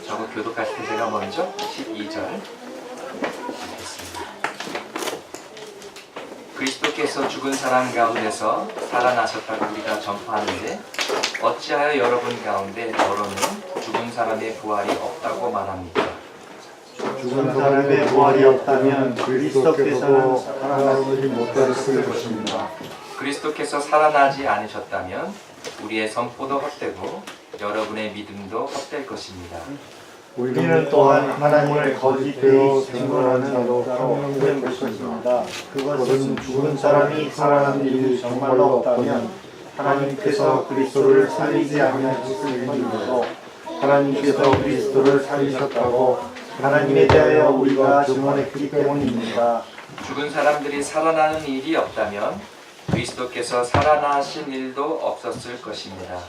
저거 교독할 때 제가 먼저 12절 읽겠습니다. 그리스도께서 죽은 사람 가운데서 살아나셨다고 우리가 전파하는데 어찌하여 여러분 가운데 더러는 죽은 사람의 부활이 없다고 말합니까? 죽은 사람의 부활이 없다면 그리스도께서는 살아나지 못하셨을 것입니다. 그리스도께서 살아나지 않으셨다면 우리의 선포도 헛되고 여러분의 믿음도 헛될 것입니다. 우리는 또한 하나님을 거짓되이 증거하는 자로 평명될 것입니다. 그것은 죽은 사람이 살아난 일이 정말로 없다면 하나님께서 그리스도를 살리지 아니하셨을 일이고 하나님께서 그리스도를 살리셨다고 하나님에 대하여 우리가 증언했기 때문입니다. 죽은 사람들이 살아나는 일이 없다면 그리스도께서 살아나신 일도 없었을 것입니다.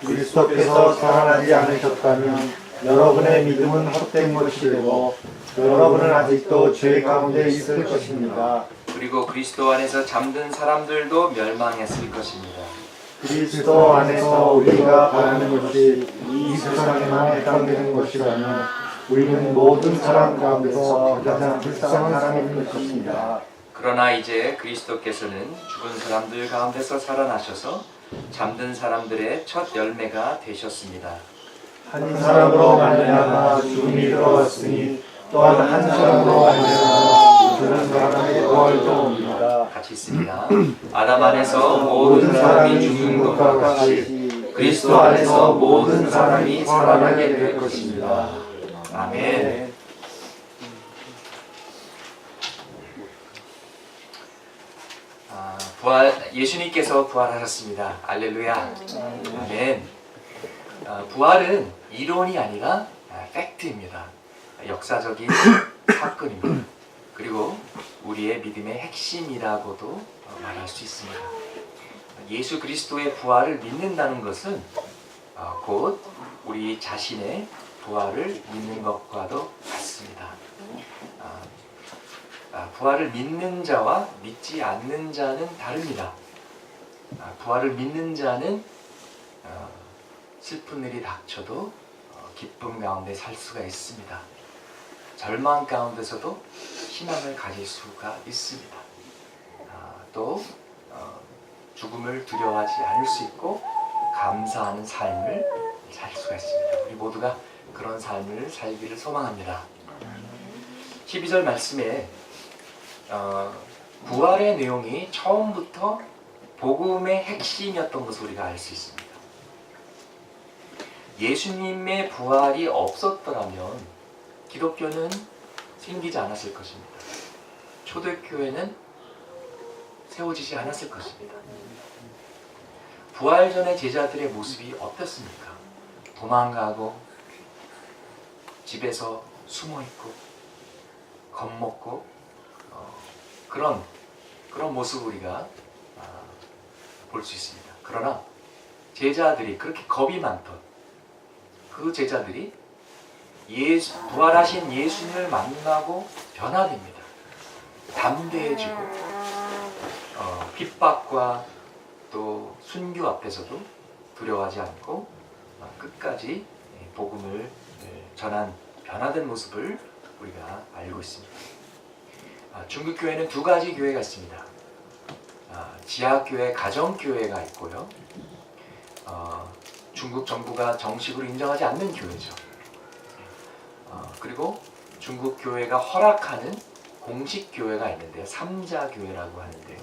그리스도께서 살아나지 않으셨다면 여러분의 믿음은 헛된 것이 되고 여러분은 아직도 죄 가운데 있을 것입니다. 그리고 그리스도 안에서 잠든 사람들도 멸망했을 것입니다. 그리스도 안에서 우리가 바라는 것이 이 세상에만 해당되는 것이라면 우리는 모든 사람 가운데서 가장 불쌍한 사람일 것입니다. 그러나 이제 그리스도께서는 죽은 사람들 가운데서 살아나셔서 잠든 사람들의 첫 열매가 되셨습니다. 한 사람으로 말미암아 죽음이 들어왔으니 또한 한 사람으로 말미암아 죽은 사람의 부활도 옵니다. 같이 있습니다. 아담 안에서 모든 사람이 죽는 것과 같이 그리스도 안에서 모든 사람이 살아나게 될 것입니다. 아멘. 예수님께서 부활하셨습니다. 알렐루야. 아멘. 부활은 이론이 아니라 팩트입니다. 역사적인 사건입니다. 그리고 우리의 믿음의 핵심이라고도 말할 수 있습니다. 예수 그리스도의 부활을 믿는다는 것은 곧 우리 자신의 부활을 믿는 것과도 같습니다. 부활을 믿는 자와 믿지 않는 자는 다릅니다. 부활을 믿는 자는 슬픈 일이 닥쳐도 기쁨 가운데 살 수가 있습니다. 절망 가운데서도 희망을 가질 수가 있습니다. 또 죽음을 두려워하지 않을 수 있고 감사하는 삶을 살 수가 있습니다. 우리 모두가 그런 삶을 살기를 소망합니다. 12절 말씀에 부활의 내용이 처음부터 복음의 핵심이었던 것을 우리가 알 수 있습니다. 예수님의 부활이 없었더라면 기독교는 생기지 않았을 것입니다. 초대교회는 세워지지 않았을 것입니다. 부활 전의 제자들의 모습이 어떻습니까? 도망가고 집에서 숨어있고 겁먹고 그런 모습을 우리가 볼 수 있습니다. 그러나 제자들이 그렇게 겁이 많던 그 제자들이 부활하신 예수님을 만나고 변화됩니다. 담대해지고 핍박과 또 순교 앞에서도 두려워하지 않고 끝까지 복음을 전한 변화된 모습을 우리가 알고 있습니다. 중국 교회는 두 가지 교회가 있습니다. 지하교회, 가정교회가 있고요. 중국 정부가 정식으로 인정하지 않는 교회죠. 그리고 중국 교회가 허락하는 공식 교회가 있는데요. 삼자교회라고 하는데요.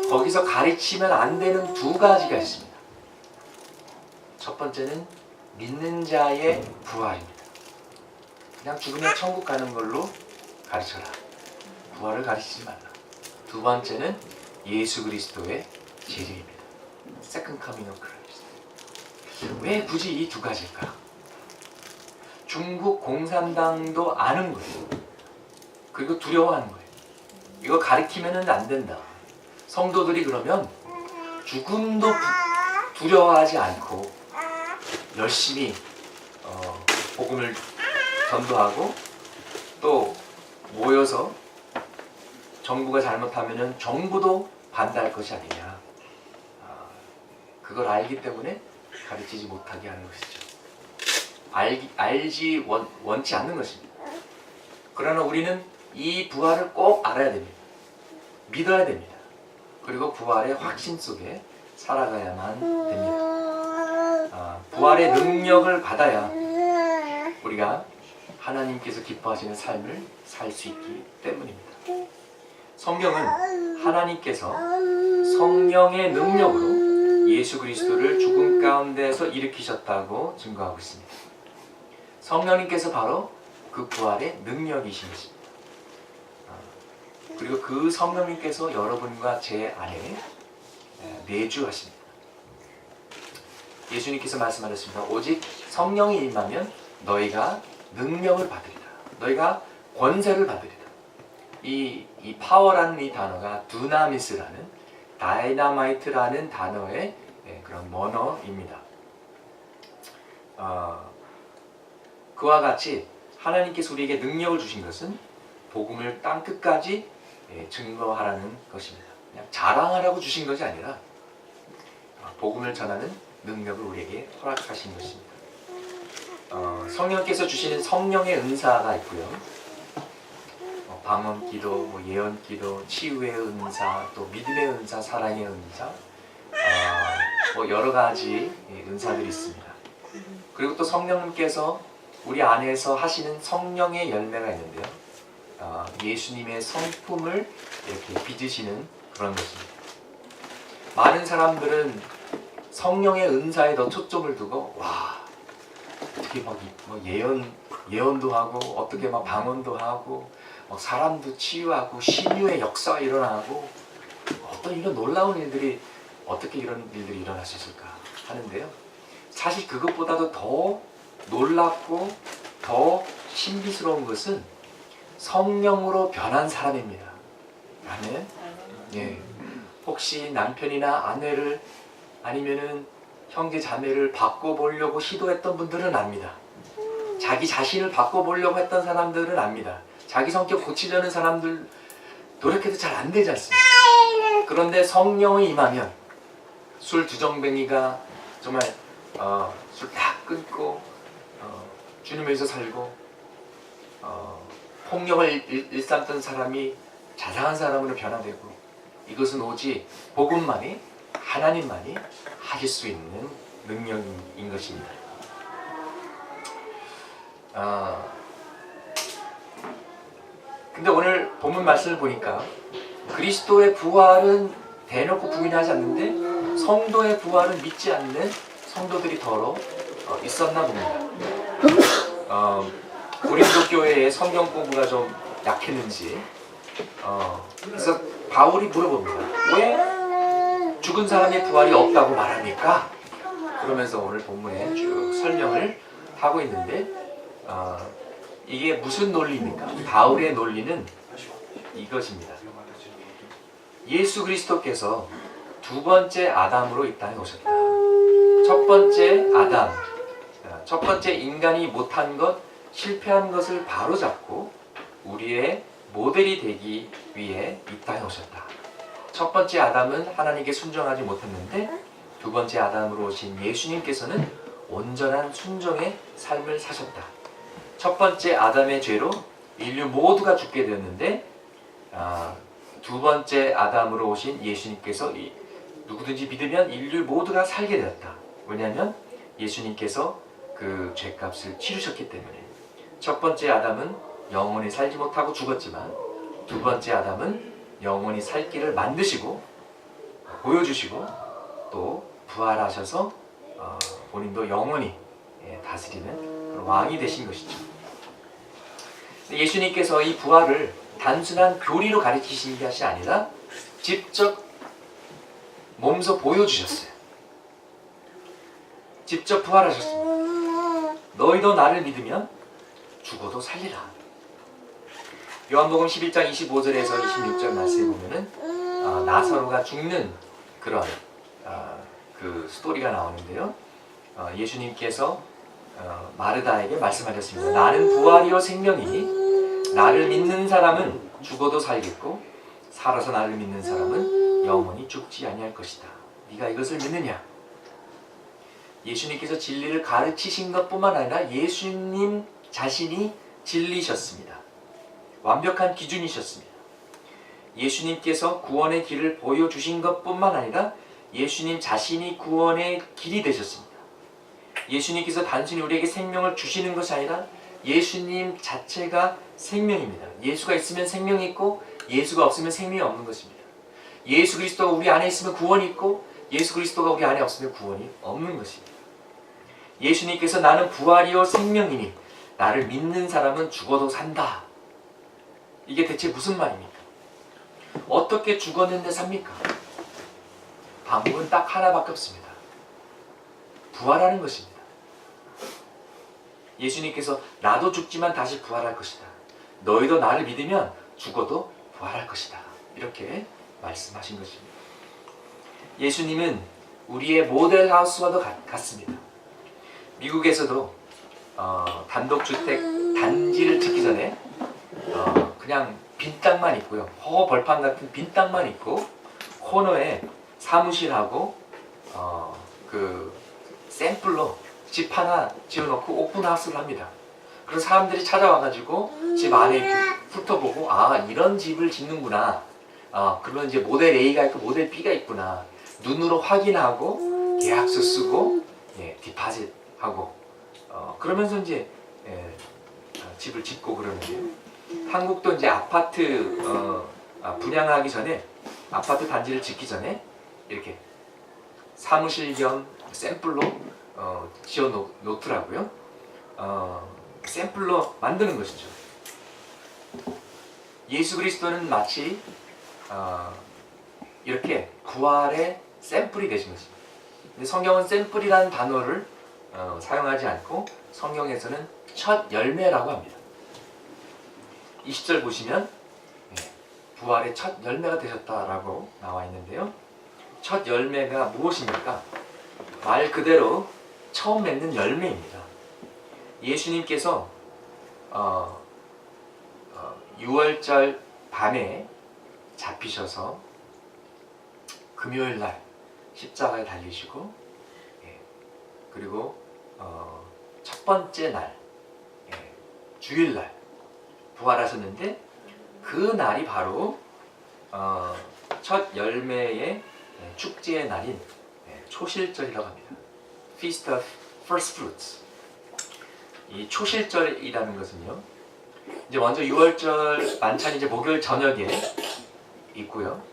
거기서 가르치면 안 되는 두 가지가 있습니다. 첫 번째는 믿는 자의 부활입니다. 그냥 죽으면 천국 가는 걸로 가르쳐라. 부활을 가르치지 말라. 두 번째는 예수 그리스도의 재림입니다. Second coming of Christ. 왜 굳이 이 두 가지일까? 중국 공산당도 아는 거예요. 그리고 두려워하는 거예요. 이거 가리키면은 안 된다. 성도들이 그러면 죽음도 두려워하지 않고 열심히 복음을 전도하고 또 모여서 정부가 잘못하면은 정부도 반대할 것이 아니냐. 그걸 알기 때문에 가르치지 못하게 하는 것이죠. 알지 원치 않는 것입니다. 그러나 우리는 이 부활을 꼭 알아야 됩니다. 믿어야 됩니다. 그리고 부활의 확신 속에 살아가야만 됩니다. 부활의 능력을 받아야 우리가 하나님께서 기뻐하시는 삶을 살 수 있기 때문입니다. 성경은 하나님께서 성령의 능력으로 예수 그리스도를 죽음 가운데서 일으키셨다고 증거하고 있습니다. 성령님께서 바로 그 부활의 능력이신 것입니다. 그리고 그 성령님께서 여러분과 제 안에 내주하십니다. 예수님께서 말씀하셨습니다. 오직 성령이 임하면 너희가 능력을 받으리라. 너희가 권세를 받으리라. 이 파워라는 이 단어가 두나미스라는 다이나마이트라는 단어의 그런 원어입니다. 그와 같이 하나님께서 우리에게 능력을 주신 것은 복음을 땅끝까지 증거하라는 것입니다. 그냥 자랑하라고 주신 것이 아니라 복음을 전하는 능력을 우리에게 허락하신 것입니다. 성령께서 주시는 성령의 은사가 있고요. 방언기도, 예언기도, 치유의 은사, 또 믿음의 은사, 사랑의 은사, 여러 가지 은사들이 있습니다. 그리고 또 성령님께서 우리 안에서 하시는 성령의 열매가 있는데요. 예수님의 성품을 이렇게 빚으시는 그런 것입니다. 많은 사람들은 성령의 은사에 더 초점을 두고 어떻게 막 예언도 하고 어떻게 막 방언도 하고 사람도 치유하고 신유의 역사가 일어나고 어떤 이런 놀라운 일들이 어떻게 이런 일들이 일어날 수 있을까 하는데요. 사실 그것보다도 더 놀랍고 더 신비스러운 것은 성령으로 변한 사람입니다. 아멘. 예. 혹시 남편이나 아내를 아니면은 형제 자매를 바꿔보려고 시도했던 분들은 압니다. 자기 자신을 바꿔보려고 했던 사람들은 압니다. 자기 성격 고치려는 사람들 노력해도 잘 안 되지 않습니까? 그런데 성령이 임하면 술 두정뱅이가 정말 술 딱 끊고 주님을 위해서 살고 폭력을 일삼던 사람이 자상한 사람으로 변화되고 이것은 오직 복음만이 하나님만이 하실 수 있는 능력인 것입니다. 근데 오늘 본문 말씀을 보니까 그리스도의 부활은 대놓고 부인하지 않는데 성도의 부활은 믿지 않는 성도들이 더러 있었나 봅니다. 고린도 교회의 성경 공부가 좀 약했는지 그래서 바울이 물어봅니다. 왜 죽은 사람의 부활이 없다고 말합니까? 그러면서 오늘 본문에 쭉 설명을 하고 있는데 이게 무슨 논리입니까? 바울의 논리는 이것입니다. 예수 그리스도께서 두 번째 아담으로 이 땅에 오셨다. 첫 번째 인간이 못한 것, 실패한 것을 바로잡고 우리의 모델이 되기 위해 이 땅에 오셨다. 첫 번째 아담은 하나님께 순종하지 못했는데 두 번째 아담으로 오신 예수님께서는 온전한 순종의 삶을 사셨다. 첫 번째 아담의 죄로 인류 모두가 죽게 되었는데 두 번째 아담으로 오신 예수님께서 누구든지 믿으면 인류 모두가 살게 되었다. 왜냐하면 예수님께서 그 죄값을 치르셨기 때문에. 첫 번째 아담은 영원히 살지 못하고 죽었지만 두 번째 아담은 영원히 살 길을 만드시고 보여주시고 또 부활하셔서 본인도 영원히 다스리는 그런 왕이 되신 것이죠. 예수님께서 이 부활을 단순한 교리로 가르치신 것이 아니라 직접 몸소 보여주셨어요. 직접 부활하셨습니다. 너희도 나를 믿으면 죽어도 살리라. 요한복음 11장 25절에서 26절 말씀에 보면은 나사로가 죽는 그런 그 스토리가 나오는데요. 예수님께서 마르다에게 말씀하셨습니다. 나는 부활이요 생명이니 나를 믿는 사람은 죽어도 살겠고 살아서 나를 믿는 사람은 영원히 죽지 아니할 것이다. 네가 이것을 믿느냐? 예수님께서 진리를 가르치신 것뿐만 아니라 예수님 자신이 진리셨습니다. 완벽한 기준이셨습니다. 예수님께서 구원의 길을 보여주신 것뿐만 아니라 예수님 자신이 구원의 길이 되셨습니다. 예수님께서 단순히 우리에게 생명을 주시는 것이 아니라 예수님 자체가 생명입니다. 예수가 있으면 생명이 있고 예수가 없으면 생명이 없는 것입니다. 예수 그리스도가 우리 안에 있으면 구원이 있고 예수 그리스도가 우리 안에 없으면 구원이 없는 것입니다. 예수님께서 나는 부활이요 생명이니 나를 믿는 사람은 죽어도 산다. 이게 대체 무슨 말입니까? 어떻게 죽었는데 삽니까? 방법은 딱 하나밖에 없습니다. 부활하는 것입니다. 예수님께서 나도 죽지만 다시 부활할 것이다. 너희도 나를 믿으면 죽어도 부활할 것이다. 이렇게 말씀하신 것입니다. 예수님은 우리의 모델하우스와도 같습니다. 미국에서도 단독주택 단지를 짓기 전에 그냥 빈 땅만 있고요. 허허벌판 같은 빈 땅만 있고 코너에 사무실하고 그 샘플로 집 하나 지어놓고 오픈하우스를 합니다. 그래서 사람들이 찾아와가지고 집 안에 이렇게 훑어보고 이런 집을 짓는구나. 그러면 이제 모델 A가 있고 모델 B가 있구나. 눈으로 확인하고 계약서 쓰고 디파짓하고 그러면서 이제 집을 짓고 그러는데요. 한국도 이제 아파트 분양하기 전에 아파트 단지를 짓기 전에 이렇게 사무실 겸 샘플로 지어 놓더라고요. 샘플로 만드는 것이죠. 예수 그리스도는 마치 이렇게 부활의 샘플이 되신 것입니다. 근데 성경은 샘플이라는 단어를 사용하지 않고 성경에서는 첫 열매라고 합니다. 20절 보시면 부활의 첫 열매가 되셨다라고 나와 있는데요. 첫 열매가 무엇입니까? 말 그대로 처음 맺는 열매입니다. 예수님께서 6월절 밤에 잡히셔서 금요일날 십자가에 달리시고 그리고 첫 번째 날 주일날 부활하셨는데 그 날이 바로 첫 열매의 축제의 날인 초실절이라고 합니다. Feast of First Fruits. 이 초실절이라는 것은요. 이제 먼저 6월절 만찬이 이제 목요일 저녁에 있고요.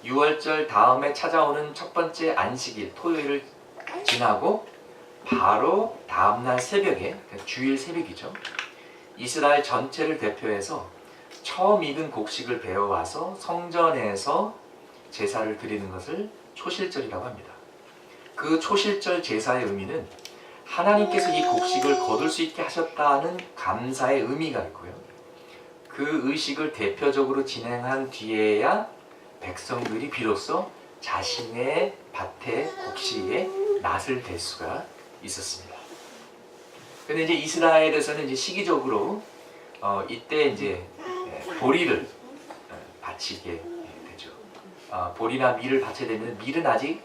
6월절 다음에 찾아오는 첫 번째 안식일 토요일을 지나고 바로 다음날 새벽에 주일 새벽이죠. 이스라엘 전체를 대표해서 처음 익은 곡식을 베어와서 성전에서 제사를 드리는 것을 초실절이라고 합니다. 그 초실절 제사의 의미는 하나님께서 이 곡식을 거둘 수 있게 하셨다는 감사의 의미가 있고요. 그 의식을 대표적으로 진행한 뒤에야 백성들이 비로소 자신의 밭에 곡식에 낫을 댈 수가 있었습니다. 근데 이제 이스라엘에서는 이제 시기적으로 이때 이제 보리를 바치게 되죠. 보리나 밀을 바쳐야 되면 밀은 아직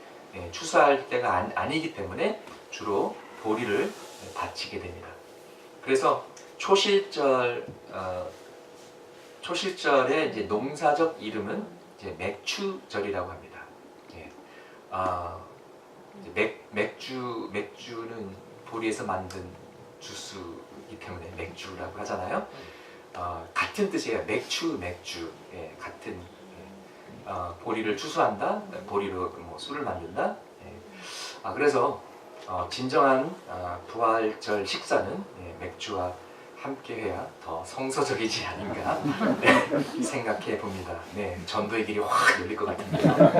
추수할 때가 아니기 때문에 주로 보리를 바치게 됩니다. 그래서 초실절의 이제 농사적 이름은 이제 맥추절이라고 합니다. 맥주는 보리에서 만든 주스이기 때문에 맥주라고 하잖아요. 같은 뜻이에요. 맥주. 같은 보리를 추수한다. 보리로 뭐 술을 만든다. 그래서 진정한 부활절 식사는 맥주와 함께해야 더 성서적이지 아닌가 생각해 봅니다. 전도의 길이 확 열릴 것 같습니다.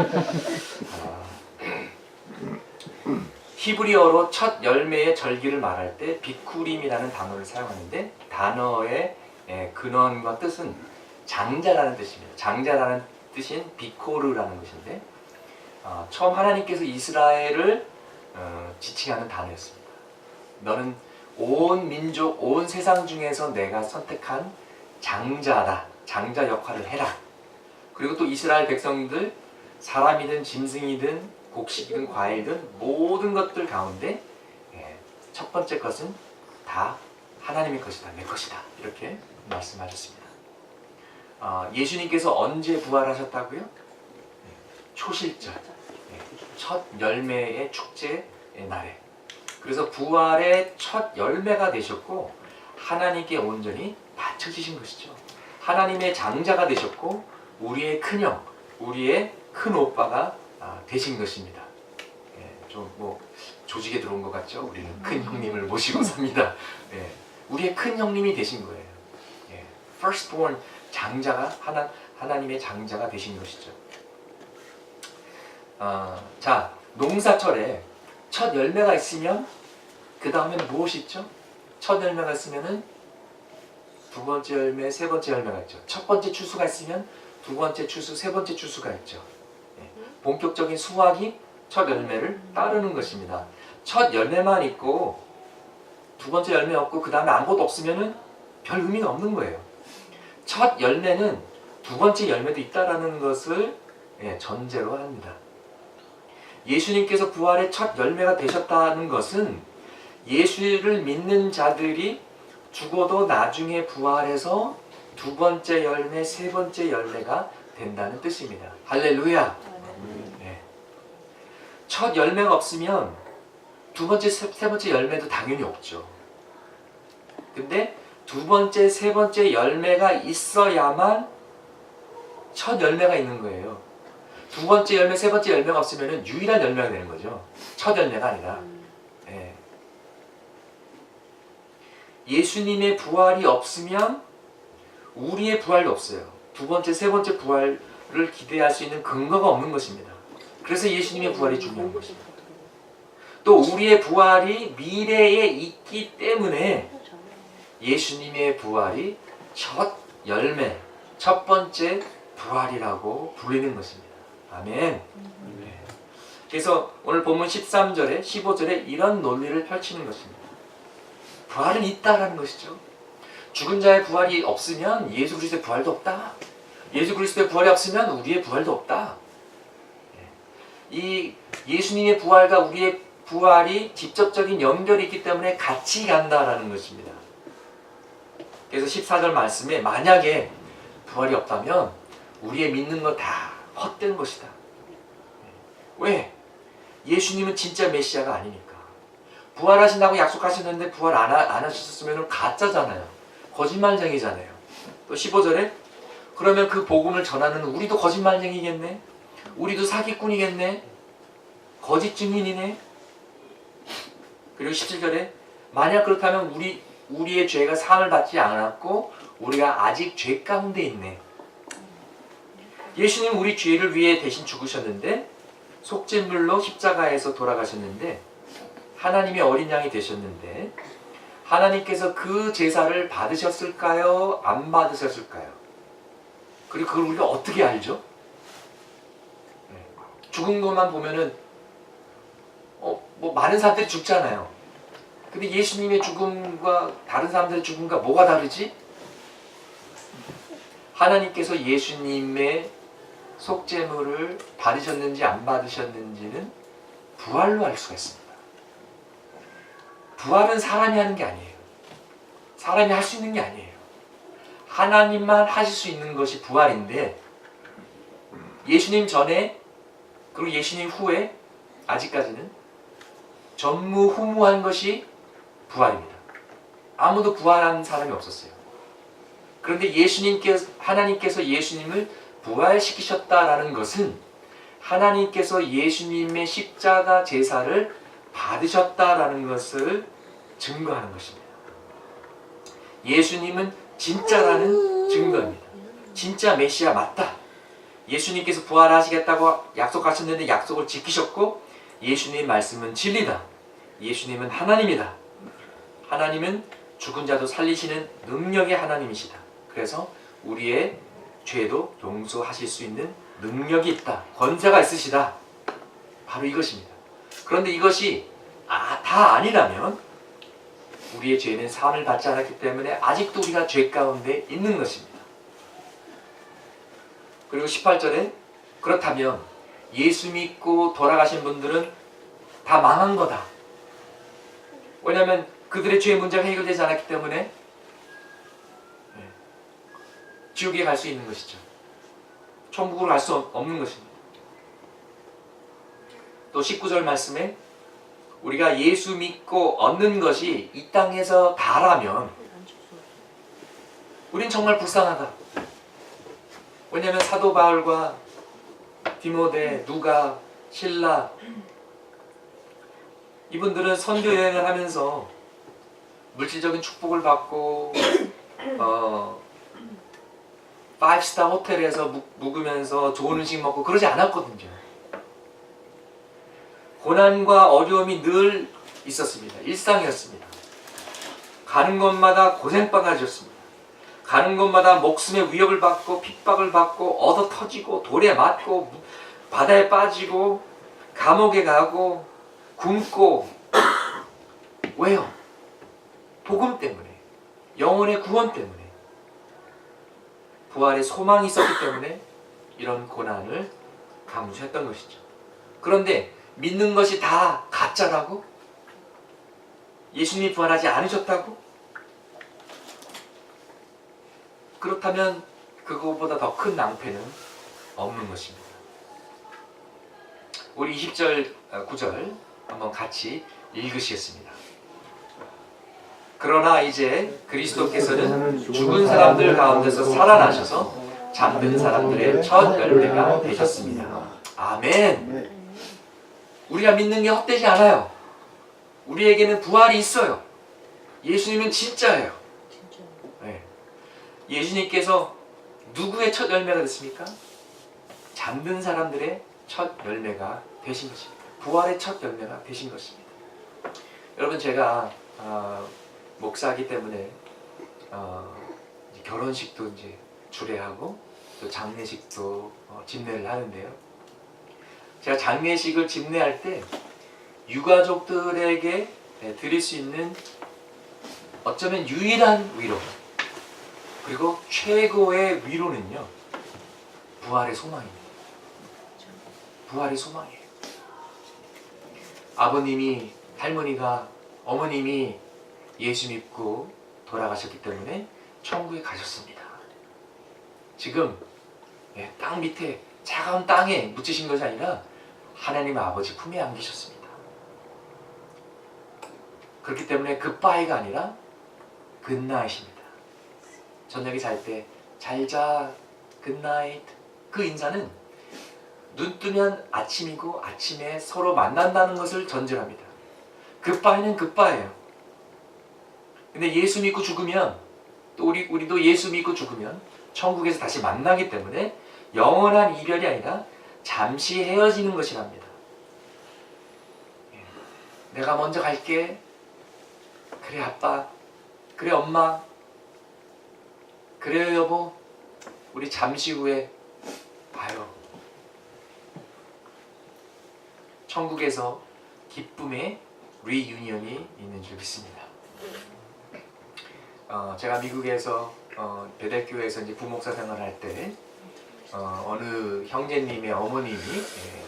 히브리어로 첫 열매의 절기를 말할 때 비쿠림이라는 단어를 사용하는데 단어의 근원과 뜻은 장자라는 뜻입니다. 장자라는 뜻인 비코르라는 것인데 처음 하나님께서 이스라엘을 지칭하는 단어였습니다. 너는 온 민족, 온 세상 중에서 내가 선택한 장자다. 장자 역할을 해라. 그리고 또 이스라엘 백성들 사람이든 짐승이든 곡식이든 과일이든 모든 것들 가운데 첫 번째 것은 다 하나님의 것이다. 내 것이다. 이렇게 말씀하셨습니다. 예수님께서 언제 부활하셨다고요? 초실절, 첫 열매의 축제의 날에. 그래서 부활의 첫 열매가 되셨고 하나님께 온전히 바쳐지신 것이죠. 하나님의 장자가 되셨고 우리의 큰형, 우리의 큰 오빠가 되신 것입니다. 좀 뭐 조직에 들어온 것 같죠? 우리는 큰 형님을 모시고 삽니다. 우리의 큰 형님이 되신 거예요. firstborn 장자가 하나님의 장자가 되신 것이죠. 자, 농사철에 첫 열매가 있으면 그 다음에는 무엇이 있죠? 첫 열매가 있으면은 두 번째 열매, 세 번째 열매가 있죠. 첫 번째 추수가 있으면 두 번째 추수, 세 번째 추수가 있죠. 본격적인 수확이 첫 열매를 따르는 것입니다. 첫 열매만 있고 두 번째 열매 없고 그 다음에 아무것도 없으면은 별 의미가 없는 거예요. 첫 열매는 두 번째 열매도 있다라는 것을 전제로 합니다. 예수님께서 부활의 첫 열매가 되셨다는 것은 예수를 믿는 자들이 죽어도 나중에 부활해서 두 번째 열매, 세 번째 열매가 된다는 뜻입니다. 할렐루야! 첫 열매가 없으면 두 번째, 세 번째 열매도 당연히 없죠. 근데 두 번째, 세 번째 열매가 있어야만 첫 열매가 있는 거예요. 두 번째 열매, 세 번째 열매가 없으면 유일한 열매가 되는 거죠. 첫 열매가 아니라. 예수님의 부활이 없으면 우리의 부활도 없어요. 두 번째, 세 번째 부활을 기대할 수 있는 근거가 없는 것입니다. 그래서 예수님의 부활이 중요한 것입니다. 또 우리의 부활이 미래에 있기 때문에 예수님의 부활이 첫 열매, 첫 번째 부활이라고 불리는 것입니다. 아멘. 그래서 오늘 본문 13절에 15절에 이런 논리를 펼치는 것입니다. 부활은 있다라는 것이죠. 죽은 자의 부활이 없으면 예수 그리스도의 부활도 없다. 예수 그리스도의 부활이 없으면 우리의 부활도 없다. 이 예수님의 부활과 우리의 부활이 직접적인 연결이 있기 때문에 같이 간다라는 것입니다. 그래서 14절 말씀에 만약에 부활이 없다면 우리의 믿는 거 다 헛된 것이다. 왜? 예수님은 진짜 메시아가 아니니까. 부활하신다고 약속하셨는데 부활 안 하셨으면 가짜잖아요. 거짓말쟁이잖아요. 또 15절에 그러면 그 복음을 전하는 우리도 거짓말쟁이겠네? 우리도 사기꾼이겠네? 거짓 증인이네? 그리고 17절에 만약 그렇다면 우리의 죄가 사함을 받지 않았고 우리가 아직 죄 가운데 있네. 예수님 우리 죄를 위해 대신 죽으셨는데 속죄물로 십자가에서 돌아가셨는데 하나님의 어린 양이 되셨는데 하나님께서 그 제사를 받으셨을까요? 안 받으셨을까요? 그리고 그걸 우리가 어떻게 알죠? 죽은 것만 보면은 뭐 많은 사람들이 죽잖아요. 근데 예수님의 죽음과 다른 사람들의 죽음과 뭐가 다르지? 하나님께서 예수님의 속죄물을 받으셨는지 안 받으셨는지는 부활로 알 수가 있습니다. 부활은 사람이 하는 게 아니에요. 사람이 할 수 있는 게 아니에요. 하나님만 하실 수 있는 것이 부활인데 예수님 전에 그리고 예수님 후에 아직까지는 전무후무한 것이 부활입니다. 아무도 부활한 사람이 없었어요. 그런데 하나님께서 예수님을 부활시키셨다라는 것은 하나님께서 예수님의 십자가 제사를 받으셨다라는 것을 증거하는 것입니다. 예수님은 진짜라는 증거입니다. 진짜 메시아 맞다. 예수님께서 부활하시겠다고 약속하셨는데 약속을 지키셨고 예수님의 말씀은 진리다. 예수님은 하나님이다. 하나님은 죽은 자도 살리시는 능력의 하나님이시다. 그래서 우리의 죄도 용서하실 수 있는 능력이 있다. 권세가 있으시다. 바로 이것입니다. 그런데 이것이 다 아니라면 우리의 죄는 사함을 받지 않았기 때문에 아직도 우리가 죄 가운데 있는 것입니다. 그리고 18절에 그렇다면 예수 믿고 돌아가신 분들은 다 망한 거다. 왜냐하면 그들의 죄의 문제가 해결되지 않았기 때문에 지옥에 갈 수 있는 것이죠. 천국으로 갈 수 없는 것입니다. 또 19절 말씀에 우리가 예수 믿고 얻는 것이 이 땅에서 다라면 우린 정말 불쌍하다. 왜냐하면 사도 바울과 디모데, 누가, 실라 이분들은 선교 여행을 하면서 물질적인 축복을 받고 5스타 호텔에서 묵으면서 좋은 음식 먹고 그러지 않았거든요. 고난과 어려움이 늘 있었습니다. 일상이었습니다. 가는 곳마다 고생바가지였습니다. 가는 곳마다 목숨의 위협을 받고 핍박을 받고 얻어 터지고 돌에 맞고 바다에 빠지고 감옥에 가고 굶고 왜요? 복음 때문에, 영혼의 구원 때문에, 부활의 소망이 있었기 때문에 이런 고난을 감수했던 것이죠. 그런데 믿는 것이 다 가짜라고? 예수님이 부활하지 않으셨다고? 그렇다면 그거보다 더 큰 낭패는 없는 것입니다. 우리 20절, 9절 한번 같이 읽으시겠습니다. 그러나 이제 그리스도께서는 죽은 사람들 가운데서 살아나셔서 잠든 사람들의 첫 열매가 되셨습니다. 아멘. 우리가 믿는 게 헛되지 않아요. 우리에게는 부활이 있어요. 예수님은 진짜예요. 네. 예수님께서 누구의 첫 열매가 됐습니까? 잠든 사람들의 첫 열매가 되신 것입니다. 부활의 첫 열매가 되신 것입니다. 여러분, 제가 목사이기 때문에 이제 결혼식도 이제 주례하고 또 장례식도 집례를 하는데요. 제가 장례식을 집례할 때 유가족들에게 드릴 수 있는 어쩌면 유일한 위로 그리고 최고의 위로는요, 부활의 소망입니다. 부활의 소망이에요. 아버님이, 할머니가, 어머님이 예수 믿고 돌아가셨기 때문에 천국에 가셨습니다. 지금 땅 밑에 차가운 땅에 묻히신 것이 아니라 하나님 아버지 품에 안기셨습니다. 그렇기 때문에 굿바이가 아니라 굿나잇입니다. 저녁에 잘 때 잘 자, 굿나잇, 그 인사는 눈 뜨면 아침이고 아침에 서로 만난다는 것을 전제합니다. 굿바이는 굿바이예요. 근데 예수 믿고 죽으면 또 우리도 예수 믿고 죽으면 천국에서 다시 만나기 때문에 영원한 이별이 아니라 잠시 헤어지는 것이랍니다. 내가 먼저 갈게. 그래 아빠, 그래 엄마, 그래요 여보, 우리 잠시 후에 봐요. 천국에서 기쁨의 리유니언이 있는 줄 믿습니다. 제가 미국에서 베델교회에서 이제 부목사 생활할 때 어느 형제님의 어머님이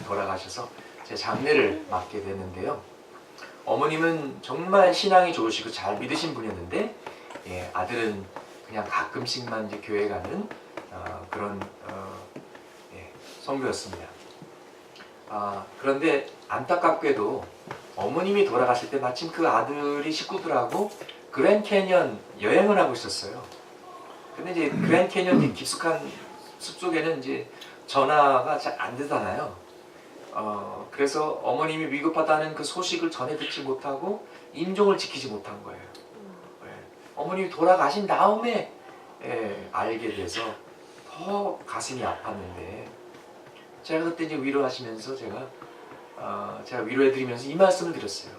돌아가셔서 제 장례를 맡게 됐는데요. 어머님은 정말 신앙이 좋으시고 잘 믿으신 분이었는데 아들은 그냥 가끔씩만 이제 교회 가는 그런 성도였습니다. 그런데 안타깝게도 어머님이 돌아가실 때 마침 그 아들이 식구들하고 그랜드 캐니언 여행을 하고 있었어요. 근데 이제 그랜드 캐니언 깊숙한 숲속에는 이제 전화가 잘 안 되잖아요. 그래서 어머님이 위급하다는 그 소식을 전해 듣지 못하고 임종을 지키지 못한 거예요. 어머님이 돌아가신 다음에 알게 돼서 더 가슴이 아팠는데 제가 그때 이제 위로하시면서 제가 위로해드리면서 이 말씀을 드렸어요.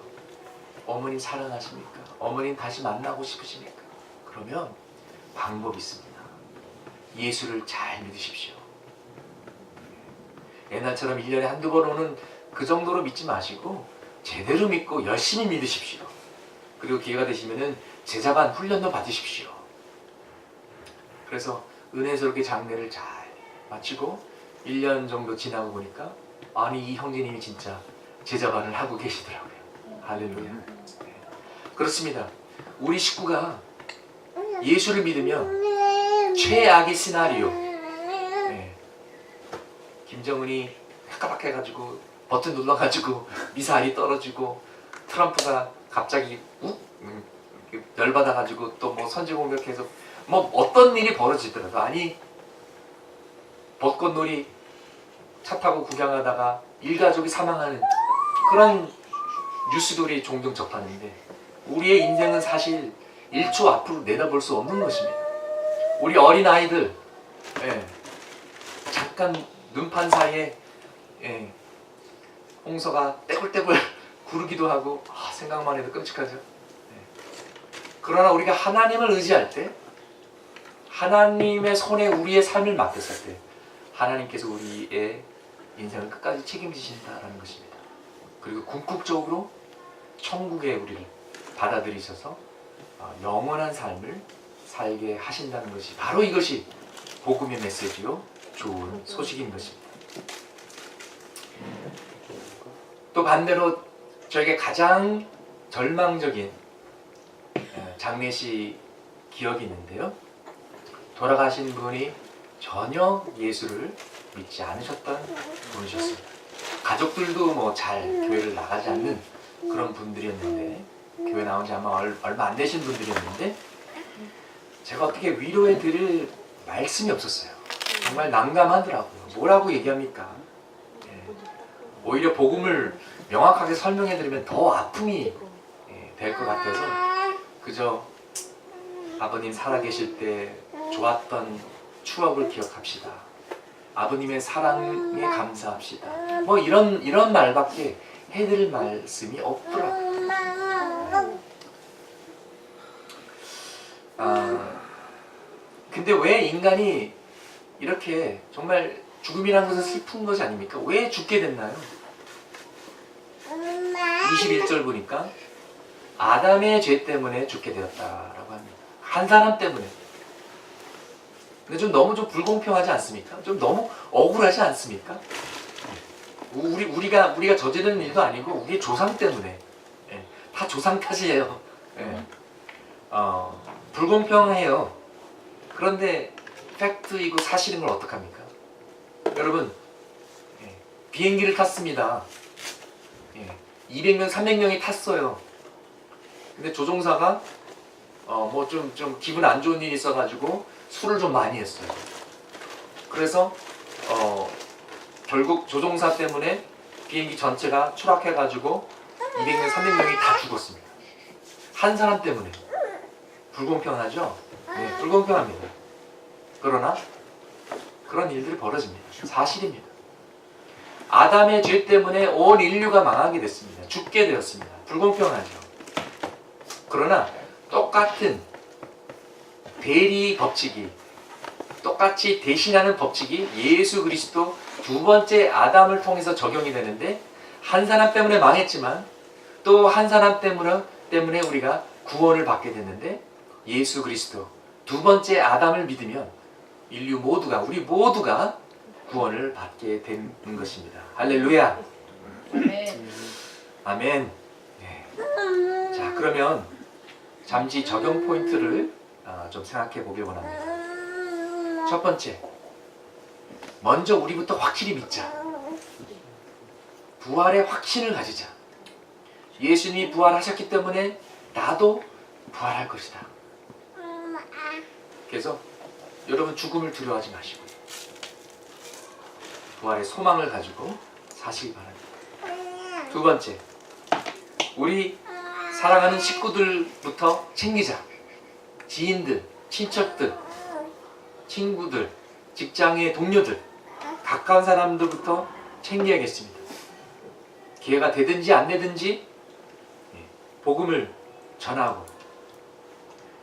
어머님 사랑하십니까? 어머님 다시 만나고 싶으십니까? 그러면 방법이 있습니다. 예수를 잘 믿으십시오. 옛날처럼 1년에 한두 번 오는 그 정도로 믿지 마시고 제대로 믿고 열심히 믿으십시오. 그리고 기회가 되시면은 제자반 훈련도 받으십시오. 그래서 은혜스럽게 장례를 잘 마치고 1년 정도 지나고 보니까 아니 이 형제님이 진짜 제자반을 하고 계시더라고요. 할렐루야. 네. 그렇습니다. 우리 식구가 예수를 믿으면 최악의 시나리오, 네. 김정은이 깜빡해가지고 버튼 눌러가지고 미사일이 떨어지고 트럼프가 갑자기 열받아가지고 또 뭐 선제 공격해서 뭐 어떤 일이 벌어지더라도 아니 벚꽃놀이 차 타고 구경하다가 일가족이 사망하는 그런 뉴스들이 종종 접하는데 우리의 인생은 사실 1초 앞으로 내다볼 수 없는 것입니다. 우리 어린아이들 잠깐 눈판 사이에 홍서가 떼굴떼굴 구르기도 하고 생각만 해도 끔찍하죠. 그러나 우리가 하나님을 의지할 때 하나님의 손에 우리의 삶을 맡겼을 때 하나님께서 우리의 인생을 끝까지 책임지신다라는 것입니다. 그리고 궁극적으로 천국에 우리를 받아들이셔서 영원한 삶을 살게 하신다는 것이 바로 이것이 복음의 메시지요 좋은 소식인 것입니다. 또 반대로 저에게 가장 절망적인 장례식 기억이 있는데요. 돌아가신 분이 전혀 예수를 믿지 않으셨던 분이셨습니다. 가족들도 뭐 잘 교회를 나가지 않는 그런 분들이었는데 교회 나온 지 아마 얼마 안 되신 분들이었는데 제가 어떻게 위로해 드릴 말씀이 없었어요. 정말 난감하더라고요. 뭐라고 얘기합니까? 오히려 복음을 명확하게 설명해 드리면 더 아픔이 될 것 같아서 그저 아버님 살아계실 때 좋았던 추억을 기억합시다. 아버님의 사랑에 감사합시다. 뭐 이런 말밖에 해드릴 말씀이 없더라고요. 근데 왜 인간이 이렇게 정말 죽음이라는 것은 슬픈 것이 아닙니까? 왜 죽게 됐나요? 21절 보니까 아담의 죄 때문에 죽게 되었다라고 합니다. 한 사람 때문에. 근데 너무 불공평하지 않습니까? 좀 너무 억울하지 않습니까? 우리가 저지르는 일도 아니고 우리의 조상 때문에. 다 조상 탓이에요. 불공평해요. 그런데 팩트이고 사실인 걸 어떡합니까? 여러분 비행기를 탔습니다. 200명, 300명이 탔어요. 근데 조종사가 뭐 좀 기분 안 좋은 일이 있어가지고 술을 좀 많이 했어요. 그래서 결국 조종사 때문에 비행기 전체가 추락해가지고 200명, 300명이 다 죽었습니다. 한 사람 때문에. 불공평하죠? 네, 불공평합니다. 그러나 그런 일들이 벌어집니다. 사실입니다. 아담의 죄 때문에 온 인류가 망하게 됐습니다. 죽게 되었습니다. 불공평하죠. 그러나 똑같은 대리 법칙이 똑같이 대신하는 법칙이 예수 그리스도 두 번째 아담을 통해서 적용이 되는데 한 사람 때문에 망했지만 또 한 사람 때문에 우리가 구원을 받게 됐는데 예수 그리스도 두 번째 아담을 믿으면 인류 모두가 우리 모두가 구원을 받게 된 것입니다. 할렐루야. 아멘. 네. 자, 그러면 잠시 적용 포인트를 좀 생각해 보길 원합니다. 첫 번째, 먼저 우리부터 확실히 믿자. 부활의 확신을 가지자. 예수님이 부활하셨기 때문에 나도 부활할 것이다. 그래서 여러분 죽음을 두려워하지 마시고 부활의 소망을 가지고 사시기 바랍니다. 두 번째, 우리 사랑하는 식구들부터 챙기자. 지인들, 친척들, 친구들, 직장의 동료들, 가까운 사람들부터 챙겨야겠습니다. 기회가 되든지 안 되든지 복음을 전하고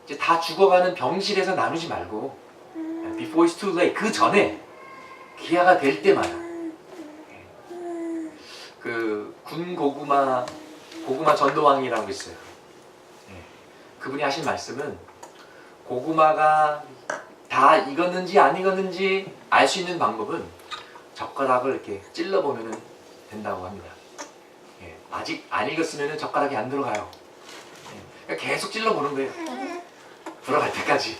이제 다 죽어가는 병실에서 나누지 말고 before it's too late, 그 전에 기회가 될 때마다 그 군 고구마 전도왕이라고 있어요. 그분이 하신 말씀은 고구마가 다 익었는지 안 익었는지 알 수 있는 방법은 젓가락을 이렇게 찔러보면 된다고 합니다. 아직 안 익었으면 젓가락이 안 들어가요. 그러니까 계속 찔러보는 거예요. 들어갈 때까지.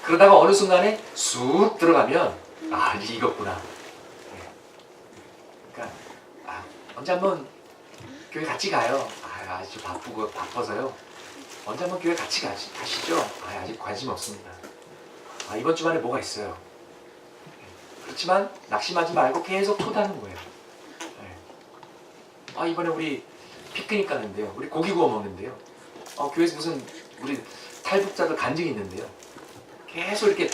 그러다가 어느 순간에 쑥 들어가면 아, 이제 익었구나. 그러니까 언제 한번 교회 같이 가요. 아주 바빠서요. 언제 한번 교회 같이 가시죠. 아직 관심 없습니다. 이번 주말에 뭐가 있어요. 그렇지만 낙심하지 말고 계속 토다는 거예요. 이번에 우리 피크닉 가는데요. 우리 고기 구워 먹는데요. 교회에서 무슨 우리 탈북자들 간증이 있는데요. 계속 이렇게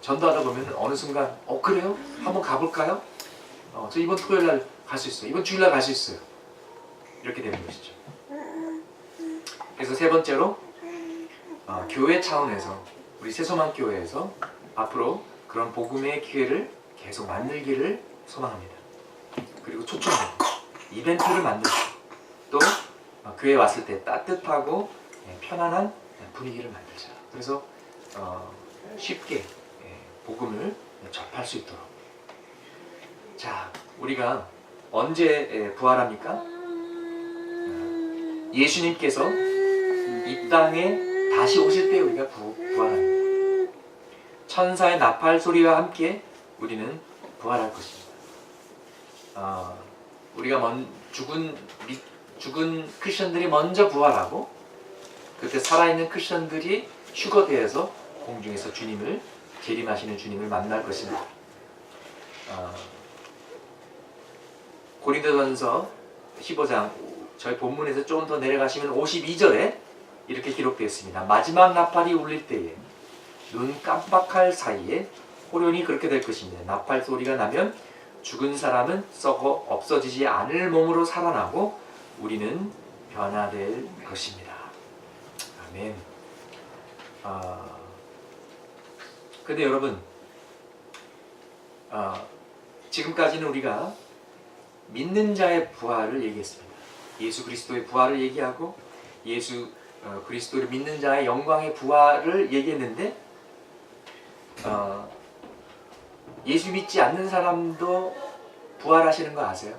전도하다 보면 어느 순간 그래요? 한번 가볼까요? 저 이번 토요일 날 갈 수 있어요. 이번 주일 날 갈 수 있어요. 이렇게 되는 것이죠. 그래서 세 번째로 교회 차원에서 우리 새소망 교회에서 앞으로 그런 복음의 기회를 계속 만들기를 소망합니다. 그리고 초청하고 이벤트를 만들고 또 교회에 왔을 때 따뜻하고 편안한 분위기를 만들자. 그래서 쉽게 복음을 접할 수 있도록. 자, 우리가 언제 부활합니까? 예수님께서 이 땅에 다시 오실 때 우리가 부활합니다. 천사의 나팔 소리와 함께 우리는 부활할 것입니다. 우리가 죽은 크리스천들이 먼저 부활하고 그때 살아있는 크리스천들이 휴거되어서 공중에서 주님을 재림하시는 주님을 만날 것입니다. 고린도전서 15장 저희 본문에서 좀 더 내려가시면 52절에 이렇게 기록되어 있습니다. 마지막 나팔이 울릴 때에 눈 깜빡할 사이에 호련히 그렇게 될 것입니다. 나팔 소리가 나면 죽은 사람은 썩어 없어지지 않을 몸으로 살아나고 우리는 변화될 것입니다. 아멘. 근데 여러분, 지금까지는 우리가 믿는 자의 부활을 얘기했습니다. 예수 그리스도의 부활을 얘기하고 예수 그리스도를 믿는 자의 영광의 부활을 얘기했는데 예수 믿지 않는 사람도 부활하시는 거 아세요?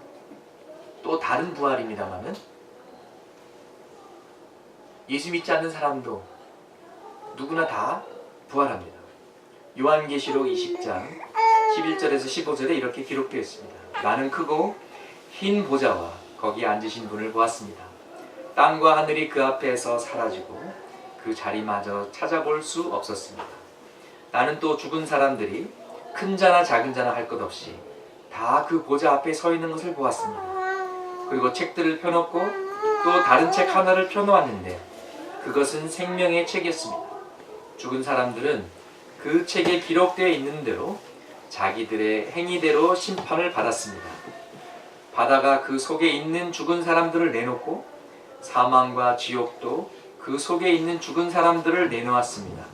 또 다른 부활입니다만은 예수 믿지 않는 사람도 누구나 다 부활합니다. 요한계시록 20장 11절에서 15절에 이렇게 기록되어 있습니다. 나는 크고 흰 보좌와 거기에 앉으신 분을 보았습니다. 땅과 하늘이 그 앞에서 사라지고 그 자리마저 찾아볼 수 없었습니다. 나는 또 죽은 사람들이 큰 자나 작은 자나 할 것 없이 다 그 보좌 앞에 서 있는 것을 보았습니다. 그리고 책들을 펴놓고 또 다른 책 하나를 펴놓았는데 그것은 생명의 책이었습니다. 죽은 사람들은 그 책에 기록되어 있는 대로 자기들의 행위대로 심판을 받았습니다. 바다가 그 속에 있는 죽은 사람들을 내놓고 사망과 지옥도 그 속에 있는 죽은 사람들을 내놓았습니다.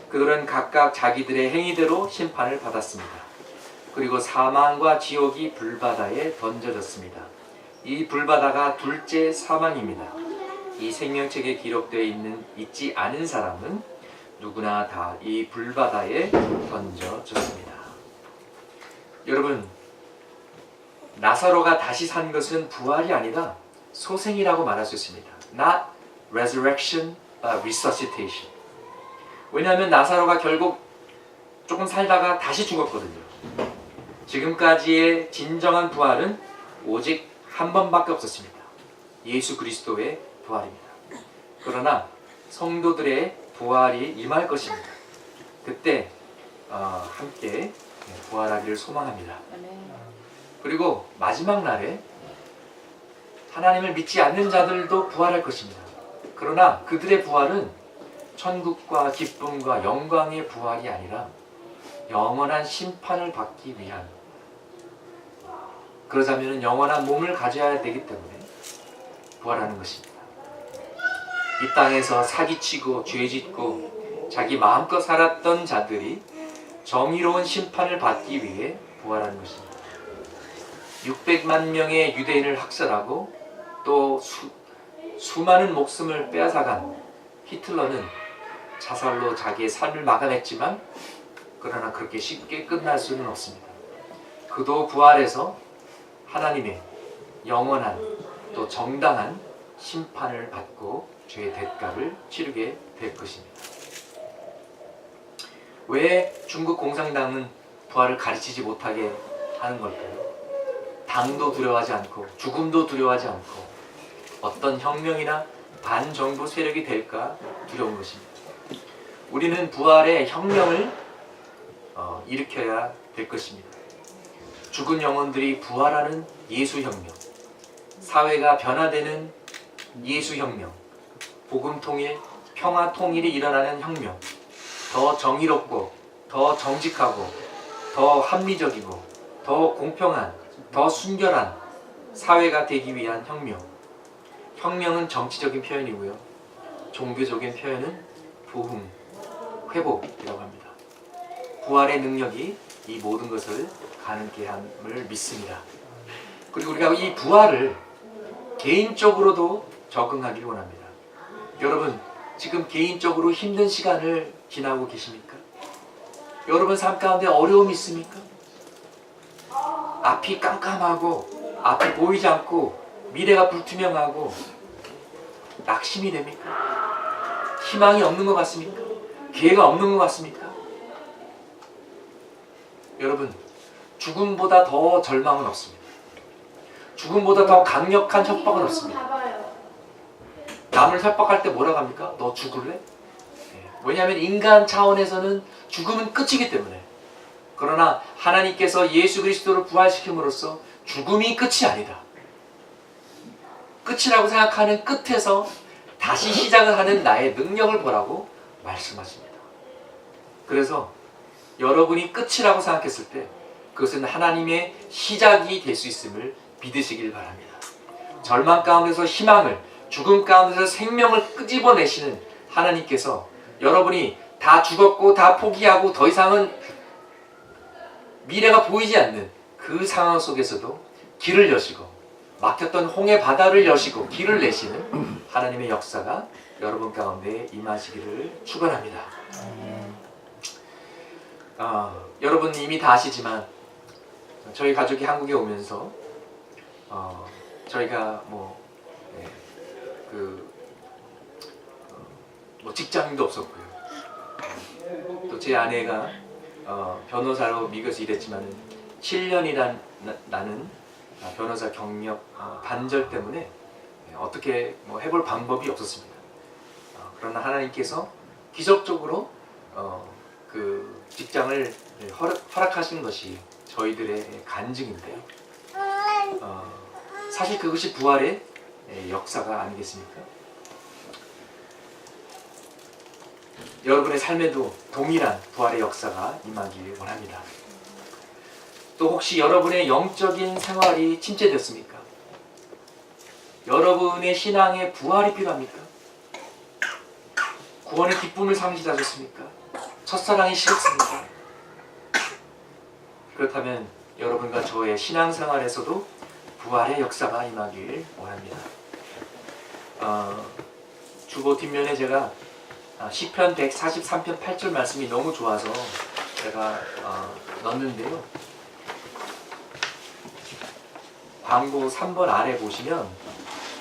그들은 각각 자기들의 행위대로 심판을 받았습니다. 그리고 사망과 지옥이 불바다에 던져졌습니다. 이 불바다가 둘째 사망입니다. 이 생명책에 기록되어 있지 않은 사람은 누구나 다 이 불바다에 던져졌습니다. 여러분, 나사로가 다시 산 것은 부활이 아니라 소생이라고 말할 수 있습니다. Not resurrection, but resuscitation. 왜냐하면 나사로가 결국 조금 살다가 다시 죽었거든요. 지금까지의 진정한 부활은 오직 한 번밖에 없었습니다. 예수 그리스도의 부활입니다. 그러나 성도들의 부활이 임할 것입니다. 그때 함께 부활하기를 소망합니다. 그리고 마지막 날에 하나님을 믿지 않는 자들도 부활할 것입니다. 그러나 그들의 부활은 천국과 기쁨과 영광의 부활이 아니라 영원한 심판을 받기 위한, 그러자면 영원한 몸을 가져야 되기 때문에 부활하는 것입니다. 이 땅에서 사기치고 죄짓고 자기 마음껏 살았던 자들이 정의로운 심판을 받기 위해 부활하는 것입니다. 600만 명의 유대인을 학살하고 또 수많은 목숨을 빼앗아간 히틀러는 자살로 자기의 삶을 마감했지만 그러나 그렇게 쉽게 끝날 수는 없습니다. 그도 부활해서 하나님의 영원한 또 정당한 심판을 받고 죄의 대가를 치르게 될 것입니다. 왜 중국 공산당은 부활을 가르치지 못하게 하는 걸까요? 당도 두려워하지 않고 죽음도 두려워하지 않고 어떤 혁명이나 반정부 세력이 될까 두려운 것입니다. 우리는 부활의 혁명을 일으켜야 될 것입니다. 죽은 영혼들이 부활하는 예수혁명, 사회가 변화되는 예수혁명, 복음통일, 평화통일이 일어나는 혁명, 더 정의롭고 더 정직하고 더 합리적이고 더 공평한, 더 순결한 사회가 되기 위한 혁명. 혁명은 정치적인 표현이고요. 종교적인 표현은 부흥, 회복이라고 합니다. 부활의 능력이 이 모든 것을 가능케 함을 믿습니다. 그리고 우리가 이 부활을 개인적으로도 적응하길 원합니다. 여러분, 지금 개인적으로 힘든 시간을 지나고 계십니까? 여러분 삶 가운데 어려움이 있습니까? 앞이 깜깜하고 앞이 보이지 않고 미래가 불투명하고 낙심이 됩니까? 희망이 없는 것 같습니까? 기회가 없는 것 같습니까? 여러분, 죽음보다 더 절망은 없습니다. 죽음보다 더 강력한 협박은 없습니다. 남을 협박할 때 뭐라고 합니까? 너 죽을래? 왜냐하면 인간 차원에서는 죽음은 끝이기 때문에. 그러나 하나님께서 예수 그리스도를 부활시킴으로써 죽음이 끝이 아니다. 끝이라고 생각하는 끝에서 다시 시작을 하는 나의 능력을 보라고 말씀하십니다. 그래서 여러분이 끝이라고 생각했을 때 그것은 하나님의 시작이 될 수 있음을 믿으시길 바랍니다. 절망 가운데서 희망을, 죽음 가운데서 생명을 끄집어내시는 하나님께서 여러분이 다 죽었고 다 포기하고 더 이상은 미래가 보이지 않는 그 상황 속에서도 길을 여시고 막혔던 홍해 바다를 여시고 길을 내시는 하나님의 역사가 여러분 가운데 임하시기를 축원합니다. 여러분 이미 다 아시지만 저희 가족이 한국에 오면서 저희가 뭐 직장도 없었고요. 또 제 아내가 변호사로 미국에서 일했지만 7년이라는 변호사 경력 단절 때문에 어떻게 해볼 방법이 없었습니다. 그러나 하나님께서 기적적으로 그 직장을 허락하신 것이 저희들의 간증인데요. 사실 그것이 부활의 역사가 아니겠습니까? 여러분의 삶에도 동일한 부활의 역사가 임하길 원합니다. 또 혹시 여러분의 영적인 생활이 침체됐습니까? 여러분의 신앙에 부활이 필요합니까? 구원의 기쁨을 상실하셨습니까? 첫사랑이 식었습니까? 그렇다면 여러분과 저의 신앙생활에서도 부활의 역사가 임하길 원합니다. 주보 뒷면에 제가 시편 143편 8절 말씀이 너무 좋아서 제가 넣었는데요. 광고 3번 아래 보시면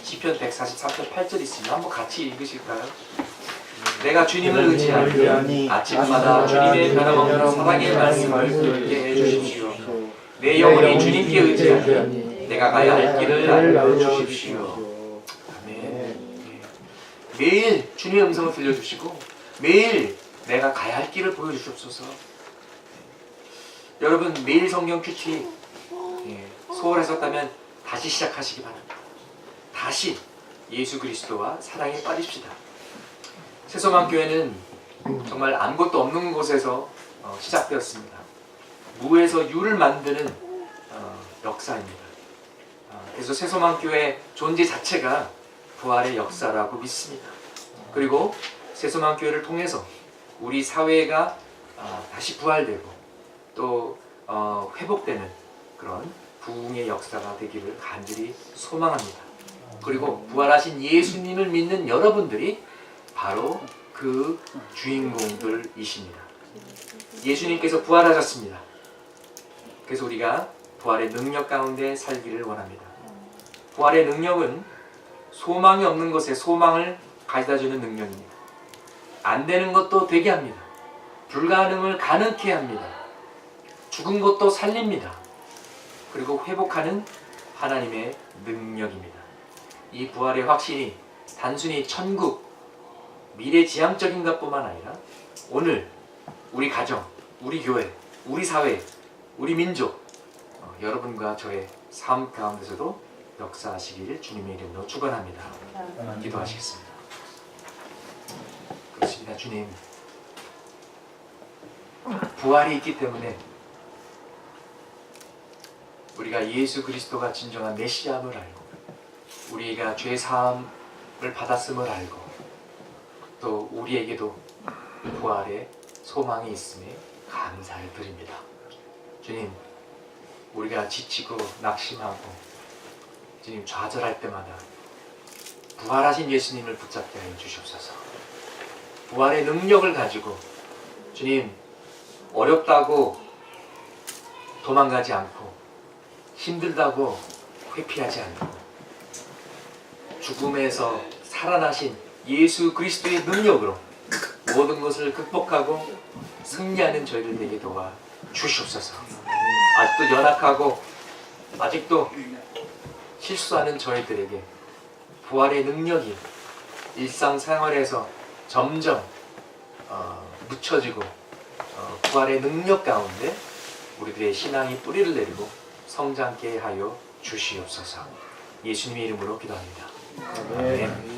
시편 143편 8절 있습니다. 한번 같이 읽으실까요? 내가 주님을 의지하니 아침마다 주님의 변함없는 사랑의 말씀을 듣게 해주십시오. 내 영혼이 주님께 의지하니 내가 가야 할 길을 알려주십시오. 매일 주님의 음성을 들려주시고 매일 내가 가야 할 길을 보여주시옵소서. 여러분 매일 성경 큐티 소홀했었다면 다시 시작하시기 바랍니다. 다시 예수 그리스도와 사랑에 빠집시다. 새소망교회는 정말 아무것도 없는 곳에서 시작되었습니다. 무에서 유를 만드는 역사입니다. 그래서 새소망교회 존재 자체가 부활의 역사라고 믿습니다. 그리고 새소망교회를 통해서 우리 사회가 다시 부활되고 또 회복되는 그런 부흥의 역사가 되기를 간절히 소망합니다. 그리고 부활하신 예수님을 믿는 여러분들이 바로 그 주인공들이십니다. 예수님께서 부활하셨습니다. 그래서 우리가 부활의 능력 가운데 살기를 원합니다. 부활의 능력은 소망이 없는 것에 소망을 가져다주는 능력입니다. 안 되는 것도 되게 합니다. 불가능을 가능케 합니다. 죽은 것도 살립니다. 그리고 회복하는 하나님의 능력입니다. 이 부활의 확신이 단순히 천국, 미래지향적인 것뿐만 아니라 오늘 우리 가정, 우리 교회, 우리 사회, 우리 민족, 여러분과 저의 삶 가운데서도 역사하시기를 주님의 이름으로 축원합니다. 기도하시겠습니다. 그렇습니다. 주님, 부활이 있기 때문에 우리가 예수 그리스도가 진정한 메시아임을 알고 우리가 죄 사함을 받았음을 알고 또 우리에게도 부활의 소망이 있음에 감사를 드립니다. 주님, 우리가 지치고 낙심하고 주님 좌절할 때마다 부활하신 예수님을 붙잡게 하여 주시옵소서. 부활의 능력을 가지고 주님, 어렵다고 도망가지 않고 힘들다고 회피하지 않고 죽음에서 살아나신 예수 그리스도의 능력으로 모든 것을 극복하고 승리하는 저희들 되게 도와 주시옵소서. 아직도 연약하고 아직도 실수하는 저희들에게 부활의 능력이 일상생활에서 점점 묻혀지고 부활의 능력 가운데 우리들의 신앙이 뿌리를 내리고 성장케 하여 주시옵소서. 예수님의 이름으로 기도합니다. 아멘.